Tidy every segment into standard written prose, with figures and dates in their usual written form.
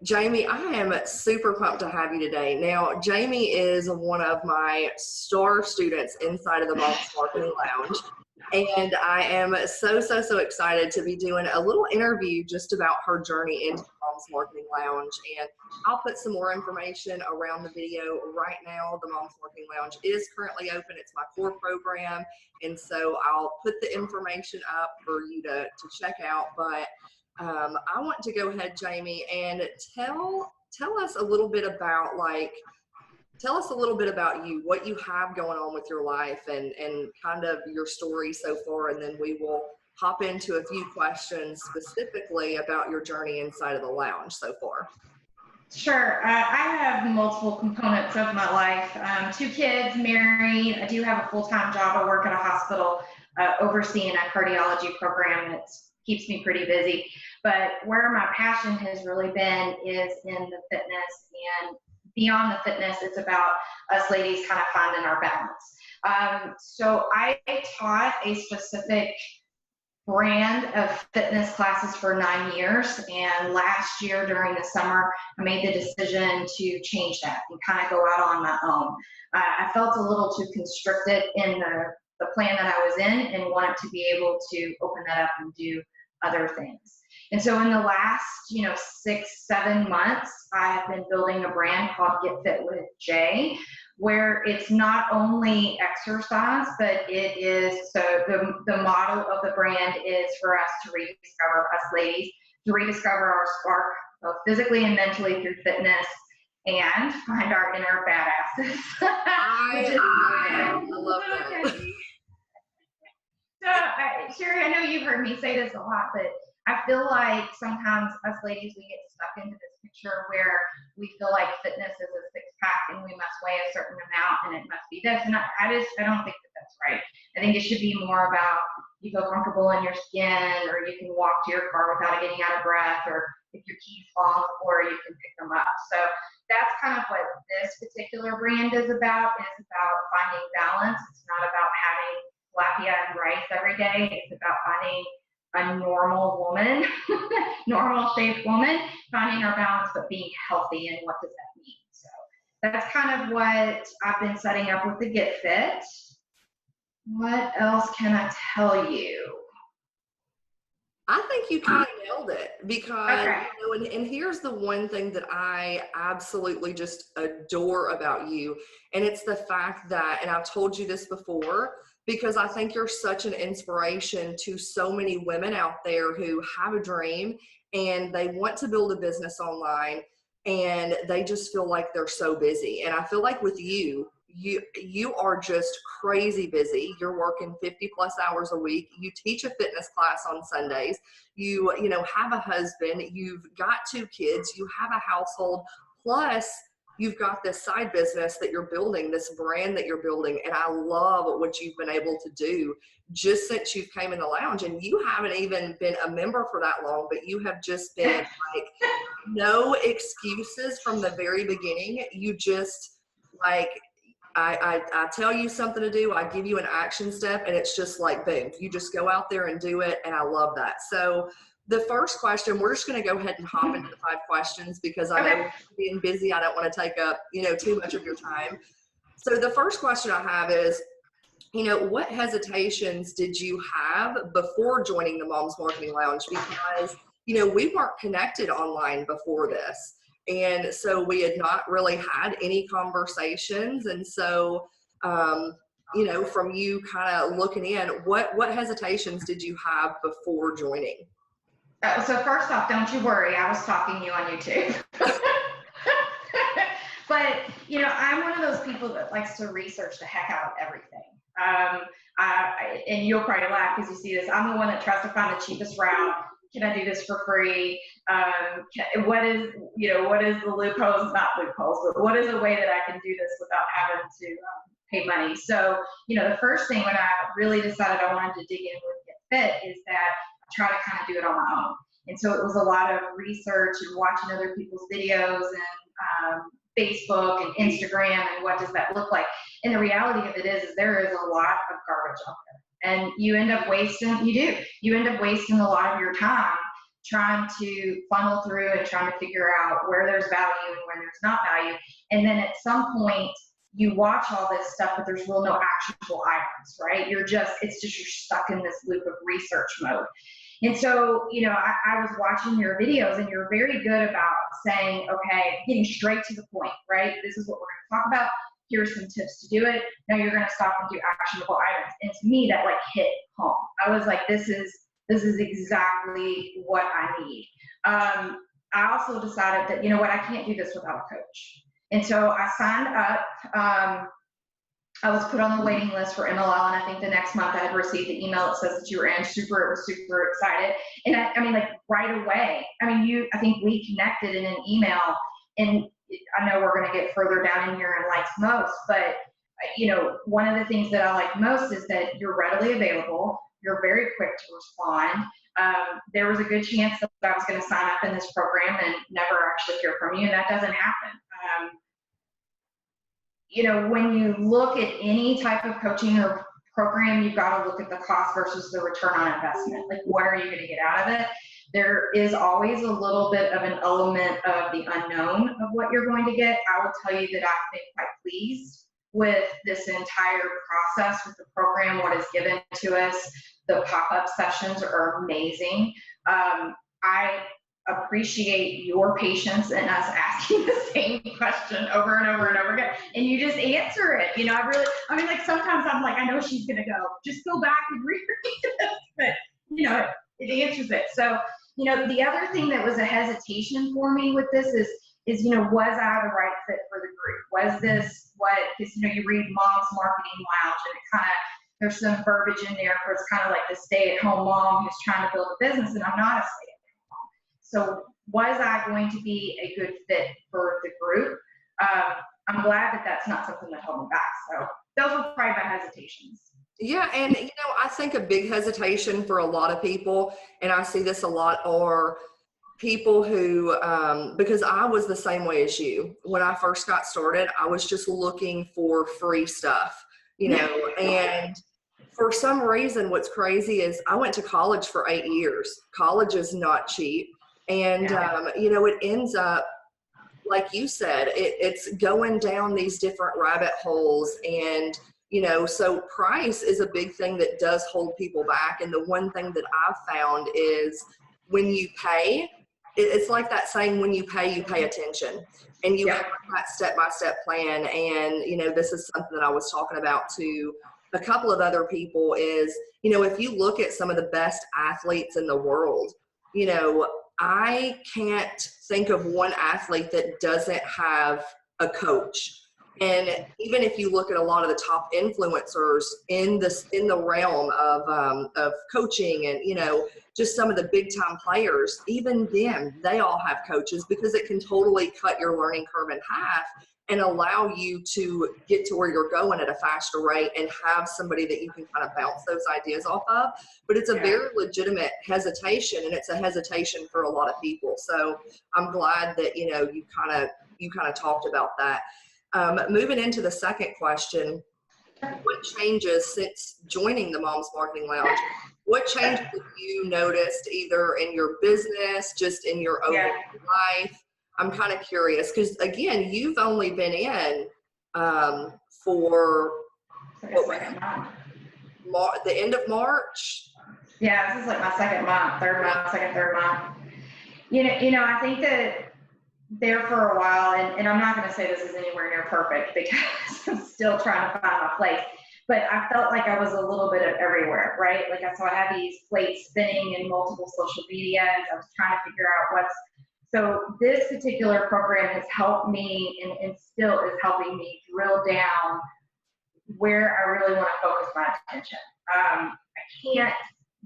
Jamie, I am super pumped to have you today. Now, Jamie is one of my star students inside of the Moms Marketing Lounge. And I am so excited to be doing a little interview just about her journey into the Moms Marketing Lounge. And I'll put some more information around the video right now. The Moms Marketing Lounge is currently open. It's my core program. And so I'll put the information up for you to check out. But I want to go ahead, Jamie, and tell us a little bit about tell us a little bit about you, what you have going on with your life and kind of your story so far, and then we will hop into a few questions specifically about your journey inside of the lounge so far. Sure. I have multiple components of my life. 2 kids, married. I do have a full-time job. I work at a hospital overseeing a cardiology program that keeps me pretty busy. But where my passion has really been is in the fitness, and beyond the fitness, it's about us ladies kind of finding our balance. So I taught a specific brand of fitness classes for 9 years, and last year during the summer I made the decision to change that and kind of go out on my own. I felt a little too constricted in the plan that I was in and wanted to be able to open that up and do other things. And so in the last 6-7 months, I've been building a brand called Get Fit with Jay, where it's not only exercise, but it is, so the motto of the brand is for us to rediscover, us ladies, to rediscover our spark, both physically and mentally through fitness, and find our inner badasses. I love that. So, Sherry, I know you've heard me say this a lot, but I feel like sometimes us ladies, we get stuck into this picture where we feel like fitness is a six-pack and we must weigh a certain amount and it must be this. And I don't think that that's right. I think it should be more about you feel comfortable in your skin, or you can walk to your car without getting out of breath, or if your keys fall on the floor, you can pick them up. So that's kind of what this particular brand is about finding balance. It's not about having tilapia and rice every day. It's about finding a normal woman, normal shaped woman, finding our balance, but being healthy. And what does that mean? So that's kind of what I've been setting up with the Get Fit. What else can I tell you? I think you kind of nailed it, because, okay. And here's the one thing that I absolutely just adore about you. And it's the fact that, and I've told you this before, because I think you're such an inspiration to so many women out there who have a dream and they want to build a business online and they just feel like they're so busy. And I feel like with you are just crazy busy. You're working 50+ hours a week. You teach a fitness class on Sundays. You have a husband. You've got 2 kids. You have a household. Plus, you've got this side business that you're building, this brand that you're building. And I love what you've been able to do just since you've came in the lounge. And you haven't even been a member for that long, but you have just been like, no excuses from the very beginning. You just like, I tell you something to do, I give you an action step, and it's just like, boom, you just go out there and do it. And I love that. So the first question, we're just going to go ahead and hop into the 5 questions, because I know being busy, I don't want to take up, too much of your time. So the first question I have is, what hesitations did you have before joining the Moms Marketing Lounge? Because, we weren't connected online before this. And so we had not really had any conversations. And so, from you kind of looking in, what hesitations did you have before joining? So first off, don't you worry. I was stalking you on YouTube. But, I'm one of those people that likes to research the heck out of everything. And you'll probably laugh because you see this. I'm the one that tries to find the cheapest route. Can I do this for free? What is the loopholes? Not loopholes, but what is a way that I can do this without having to pay money? So, the first thing when I really decided I wanted to dig in with Get Fit is that I try to kind of do it on my own. And so it was a lot of research and watching other people's videos and Facebook and Instagram and what does that look like. And the reality of it is there is a lot of garbage out there. And you end up wasting a lot of your time trying to funnel through and trying to figure out where there's value and where there's not value. And then at some point you watch all this stuff, but there's real no actionable items, right? You're stuck in this loop of research mode. And so, I was watching your videos and you're very good about saying, okay, getting straight to the point, right? This is what we're going to talk about. Here are some tips to do it. Now you're going to stop and do actionable items. And to me, that like hit home. I was like, this is exactly what I need. I also decided that, I can't do this without a coach. And so I signed up. I was put on the waiting list for MLL, and I think the next month I had received the email that says that you were in. Super excited. And I mean, like right away. I mean, I think we connected in an email, and I know we're going to get further down in here and likes most, but one of the things that I like most is that you're readily available. You're very quick to respond. There was a good chance that I was going to sign up in this program and never actually hear from you, and that doesn't happen. When you look at any type of coaching or program, you've got to look at the cost versus the return on investment. Like, what are you going to get out of it? There is always a little bit of an element of the unknown of what you're going to get. I will tell you that I've been quite pleased with this entire process with the program, what is given to us. The pop-up sessions are amazing. I appreciate your patience in us asking the same question over and over and over again, and you just answer it. Sometimes I'm like, I know she's gonna go, just go back and reread this, but it answers it. So, the other thing that was a hesitation for me with this is was I the right fit for the group? Was this because you read Mom's Marketing Lounge, and it kind of, there's some verbiage in there for it's kind of like the stay-at-home mom who's trying to build a business, and I'm not a stay-at-home mom. So was I going to be a good fit for the group? I'm glad that that's not something that held me back. So those were probably my hesitations. Yeah, and I think a big hesitation for a lot of people, and I see this a lot, are people who, because I was the same way as you. When I first got started, I was just looking for free stuff, and for some reason, what's crazy is I went to college for 8 years. College is not cheap. And, it ends up, like you said, it's going down these different rabbit holes. And, so price is a big thing that does hold people back. And the one thing that I've found is when you pay, it's like that saying, when you pay attention. And you have that step-by-step plan. And, this is something that I was talking about to a couple of other people is, if you look at some of the best athletes in the world, I can't think of one athlete that doesn't have a coach. And even if you look at a lot of the top influencers in the realm of coaching and, just some of the big time players, even them, they all have coaches, because it can totally cut your learning curve in half and allow you to get to where you're going at a faster rate and have somebody that you can kind of bounce those ideas off of. But it's a very legitimate hesitation, and it's a hesitation for a lot of people. So I'm glad that, you kind of talked about that. Moving into the second question, what changes since joining the Mom's Marketing Lounge? What changes have you noticed either in your business, just in your overall life? I'm kind of curious because, again, you've only been in for the end of March. Yeah, this is like my third month. I think that there for a while, and I'm not going to say this is anywhere near perfect because I'm still trying to find my place, but I felt like I was a little bit of everywhere, right? So I had these plates spinning in multiple social media, and I was trying to figure out so this particular program has helped me and still is helping me drill down where I really want to focus my attention. I can't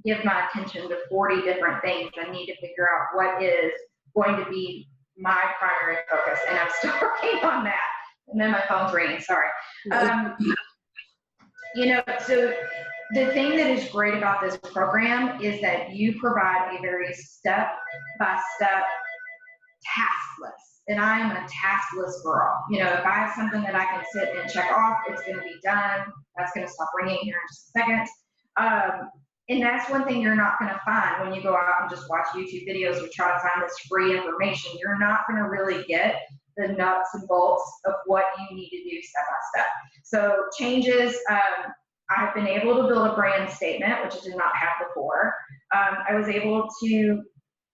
give my attention to 40 different things. I need to figure out what is going to be my primary focus, and I'm still working on that. And then my phone's ringing, sorry. So the thing that is great about this program is that you provide a very step-by-step task list. And I am a taskless girl. If I have something that I can sit and check off, it's going to be done. That's going to stop ringing here in just a second. And that's one thing you're not going to find when you go out and just watch YouTube videos or try to find this free information. You're not going to really get the nuts and bolts of what you need to do step by step. So changes, I've been able to build a brand statement, which I did not have before. I was able to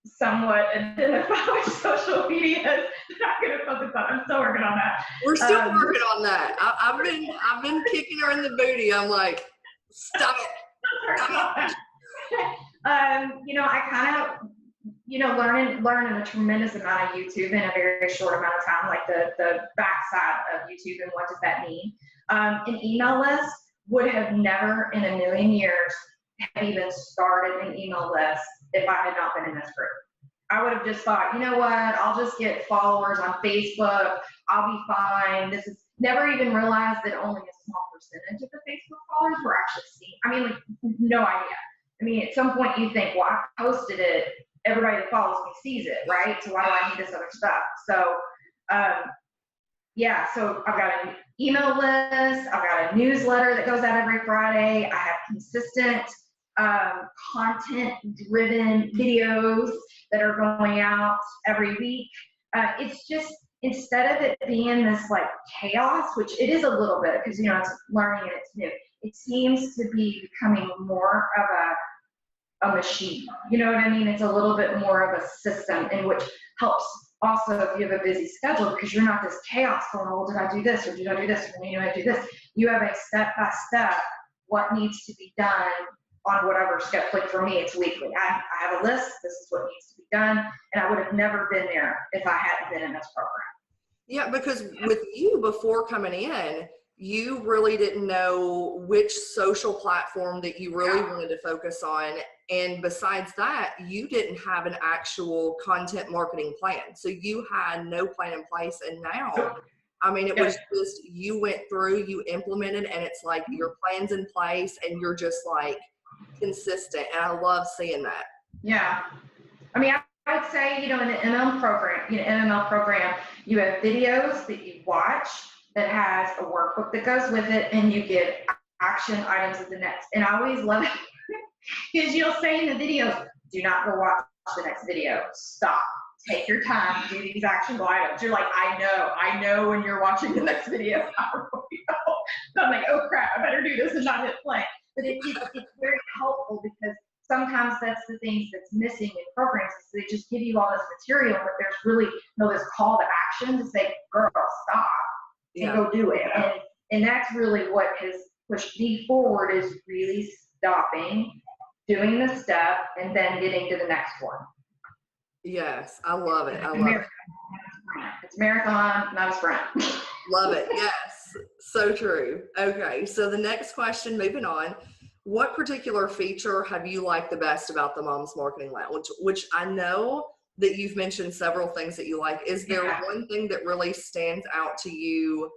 somewhat identify which social media that I'm going to focus on. I'm still working on that. We're still working on that. I've been kicking her in the booty. I'm like, stop it. You know, I kind of, you know, learning a tremendous amount of YouTube in a very short amount of time, like the backside of YouTube and what does that mean. An email list would have never in a million years have even started an email list if I had not been in this group. I would have just thought, you know what, I'll just get followers on Facebook. I'll be fine. This is never even realized that only a small percentage of the Facebook followers were actually seen. I mean, like, no idea. I mean, at some point you think, well, I posted it. Everybody that follows me sees it, right? So why do I need this other stuff? So, yeah, so I've got an email list. I've got a newsletter that goes out every Friday. I have consistent content-driven videos that are going out every week. It's just, instead of it being this like chaos, which it is a little bit because, you know, it's learning and it's new, it seems to be becoming more of a machine. You know what I mean? It's a little bit more of a system in which helps also if you have a busy schedule because you're not this chaos going, well, did I do this or did I do this or did I do this? You have a step-by-step what needs to be done on whatever step. Like for me, it's weekly. I have a list. This is what needs to be done. And I would have never been there if I hadn't been in this program. Yeah, because with you before coming in, you really didn't know which social platform that you really wanted to focus on. And besides that, you didn't have an actual content marketing plan. So you had no plan in place. And now, I mean, it was just, you went through, you implemented, and it's like your plan's in place and you're just like consistent. And I love seeing that. Yeah. I mean, I would say, you know, in the MML program, you have videos that you watch that has a workbook that goes with it, and you get action items at the next. And I always love it because you'll say in the videos, do not go watch the next video. Stop. Take your time, do these actionable items. You're like, I know when you're watching the next video. So I'm like, oh crap, I better do this and not hit play. But it's very helpful because sometimes that's the things that's missing in programs is they just give you all this material, but there's really this call to action to say, girl, stop and go do it. And that's really what has pushed me forward is really stopping, doing the step, and then getting to the next one. Yes, I love it. I love it. It's marathon, not a sprint. Love it. Yes, so true. Okay, so the next question, moving on. What particular feature have you liked the best about the Mom's Marketing Lounge? Which I know that you've mentioned several things that you like. Is there one thing that really stands out to you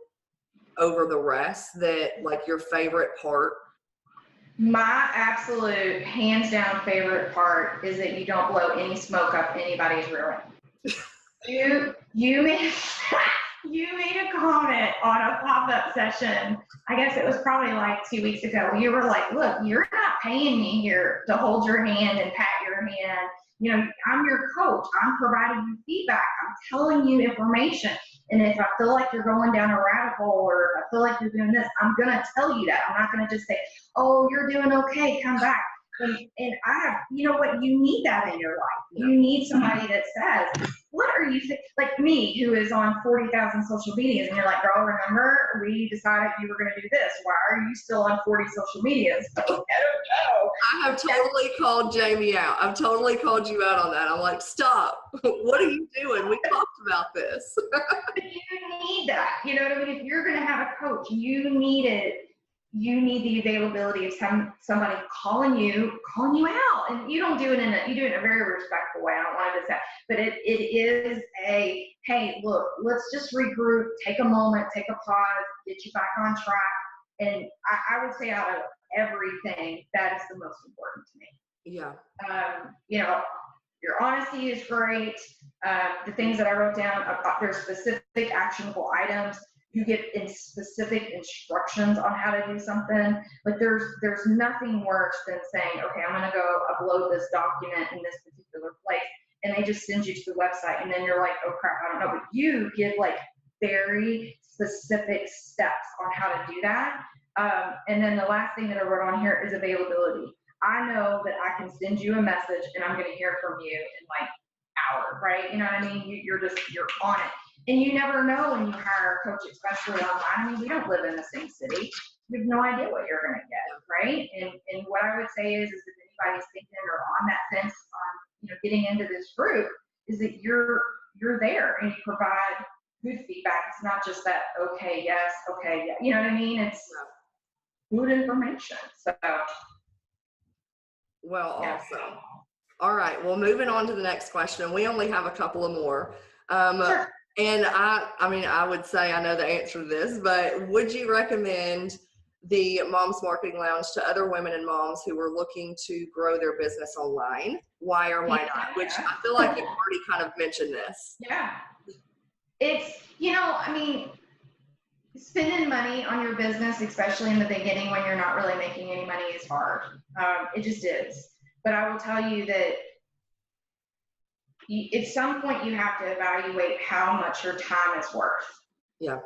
over the rest that like your favorite part? My absolute hands down favorite part is that you don't blow any smoke up anybody's rear end. You made a comment on a pop-up session. I guess it was probably like 2 weeks ago. You were like, look, you're not paying me here to hold your hand and pat your hand. You know, I'm your coach. I'm providing you feedback. I'm telling you information. And if I feel like you're going down a rabbit hole or if I feel like you're doing this, I'm going to tell you that. I'm not going to just say, oh, you're doing okay, come back. And you know what? You need that in your life. You need somebody that says, what are you saying? Like me, who is on 40,000 social medias, and you're like, girl, remember, we decided you were going to do this. Why are you still on 40 social medias? I don't know. I have totally called Jaime out. I've totally called you out on that. I'm like, stop. What are you doing? We talked about this. But you need that. You know what I mean? If you're going to have a coach, you need it. You need the availability of somebody calling you out, and you don't do it you do it in a very respectful way. I don't want to say, but it is a, hey, look, let's just regroup, take a moment, take a pause, get you back on track. And I would say out of everything, that is the most important to me. Yeah. You know, your honesty is great. The things that I wrote down, there's specific actionable items. you get in specific instructions on how to do something. But there's nothing worse than saying, okay, I'm going to go upload this document in this particular place, and they just send you to the website, and then you're like, oh crap, I don't know. But you give like very specific steps on how to do that. And then the last thing that I wrote on here is availability. I know that I can send you a message and I'm going to hear from you in like hour, right? You know what I mean? You're on it. And you never know when you hire a coach, especially online. I mean, we don't live in the same city. You have no idea what you're going to get, right? And what I would say is if anybody's thinking or on that fence on, getting into this group, is that you're there and you provide good feedback. It's not just that, okay, yes, okay, yeah. You know what I mean? It's good information. So. Well, awesome. All right. Well, moving on to the next question. We only have a couple of more. Sure. And I would say I know the answer to this, but would you recommend the Moms Marketing Lounge to other women and moms who are looking to grow their business online? Why or why not? Which I feel like you've already kind of mentioned this. Yeah. It's, spending money on your business, especially in the beginning when you're not really making any money, is hard. It just is. But I will tell you that at some point you have to evaluate how much your time is worth. Yeah.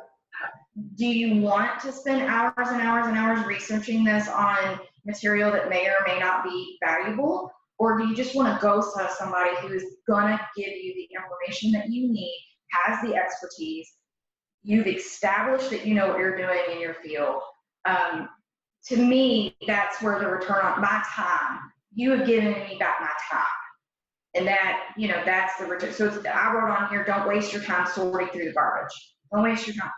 Do you want to spend hours and hours and hours researching this on material that may or may not be valuable? Or do you just want to go to somebody who is going to give you the information that you need, has the expertise, you've established that you know what you're doing in your field? To me, that's where the return on my time, you have given me back my time. And that, that's the return. So I wrote on here, don't waste your time sorting through the garbage. Don't waste your time.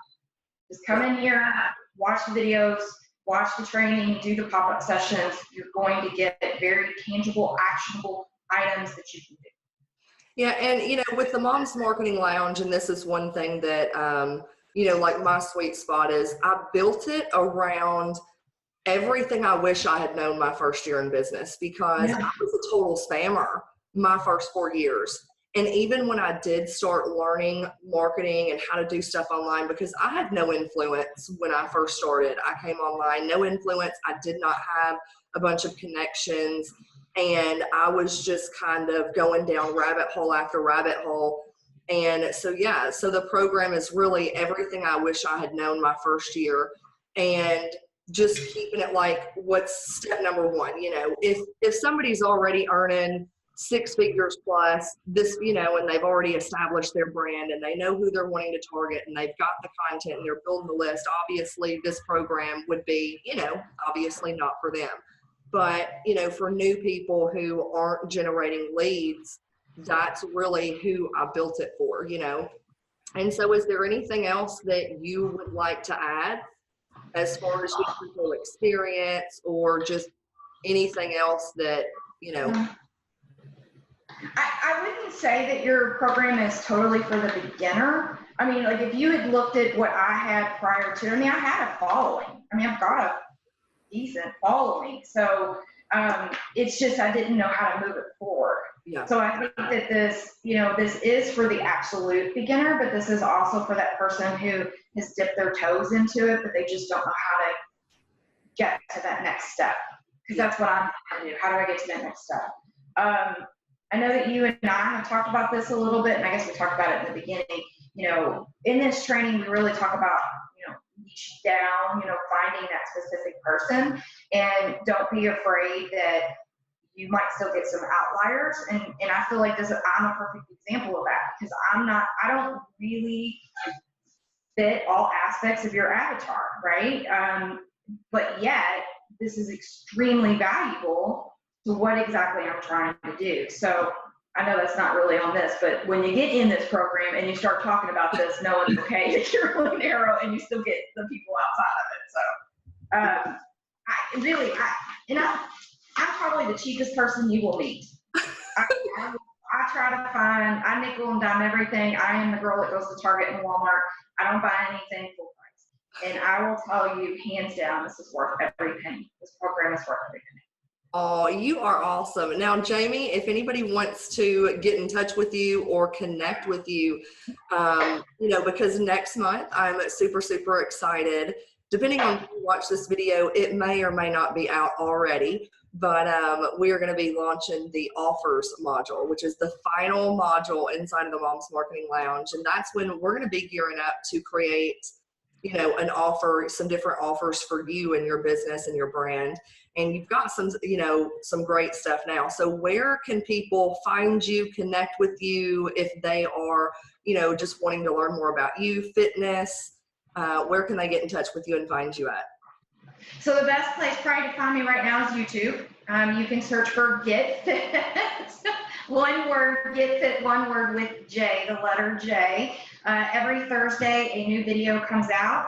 Just come in here, watch the videos, watch the training, do the pop-up sessions. You're going to get very tangible, actionable items that you can do. Yeah, and with the Moms Marketing Lounge, and this is one thing that like my sweet spot is, I built it around everything I wish I had known my first year in business, because I was a total spammer my first 4 years. And even when I did start learning marketing and how to do stuff online, because I had no influence when I first started, I came online, no influence. I did not have a bunch of connections. And I was just kind of going down rabbit hole after rabbit hole. And so the program is really everything I wish I had known my first year, and just keeping it like, what's step number one? If somebody's already earning 6 figures plus this, and they've already established their brand and they know who they're wanting to target and they've got the content and they're building the list, obviously this program would be, obviously not for them. But, for new people who aren't generating leads, that's really who I built it for, And so is there anything else that you would like to add as far as your experience, or just anything else that, I wouldn't say that your program is totally for the beginner. I mean, like if you had looked at what I had prior to, I had a following. I've got a decent following. So it's just I didn't know how to move it forward. Yeah. So I think that this is for the absolute beginner, but this is also for that person who has dipped their toes into it, but they just don't know how to get to that next step. Because that's what I'm trying to do. How do I get to that next step? I know that you and I have talked about this a little bit, and I guess we talked about it in the beginning. In this training, we really talk about, niche down, finding that specific person, and don't be afraid that you might still get some outliers. And I feel like I'm a perfect example of that, because I don't really fit all aspects of your avatar, right? But yet this is extremely valuable to what exactly I'm trying to do. So I know that's not really on this, but when you get in this program and you start talking about this, knowing, okay, that you're really narrow and you still get the people outside of it. So I'm probably the cheapest person you will meet. I try to I nickel and dime everything. I am the girl that goes to Target and Walmart. I don't buy anything full price. And I will tell you, hands down, this is worth every penny. This program is worth every penny. Oh, you are awesome. Now, Jamie, if anybody wants to get in touch with you or connect with you, you know, because next month I'm super, super excited. Depending on when you watch this video, it may or may not be out already, but we are going to be launching the offers module, which is the final module inside of the Moms Marketing Lounge. And that's when we're going to be gearing up to create, you know, an offer, some different offers for you and your business and your brand. And you've got some, you know, some great stuff now. So where can people find you, connect with you if they are, you know, just wanting to learn more about you, fitness? Where can they get in touch with you and find you at? So the best place probably to find me right now is YouTube. You can search for Get Fit. One word, Get Fit, one word with J, the letter J. Every Thursday, a new video comes out.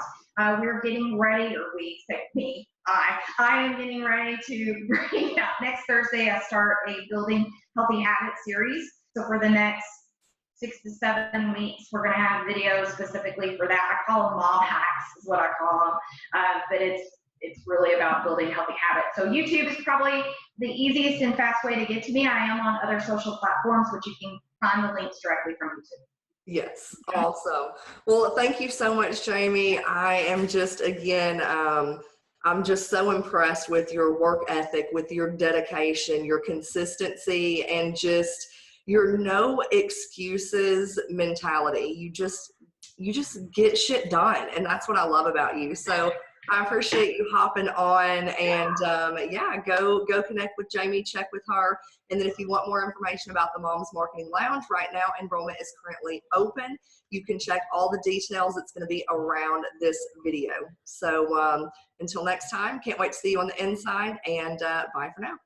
We're getting ready, or we say me, I am getting ready to bring out next Thursday. I start a Building Healthy Habits series. So for the next 6 to 7 weeks, we're going to have videos specifically for that. I call them mom hacks, is what I call them. But it's really about building healthy habits. So YouTube is probably the easiest and fast way to get to me. I am on other social platforms, which you can find the links directly from YouTube. Yes, awesome. Well, thank you so much, Jamie. I am just, again, I'm just so impressed with your work ethic, with your dedication, your consistency, and just your no excuses mentality. You just get shit done. And that's what I love about you. So I appreciate you hopping on, and yeah, go connect with Jamie, check with her. And then if you want more information about the Moms Marketing Lounge, right now enrollment is currently open. You can check all the details. It's going to be around this video. So until next time, can't wait to see you on the inside, and bye for now.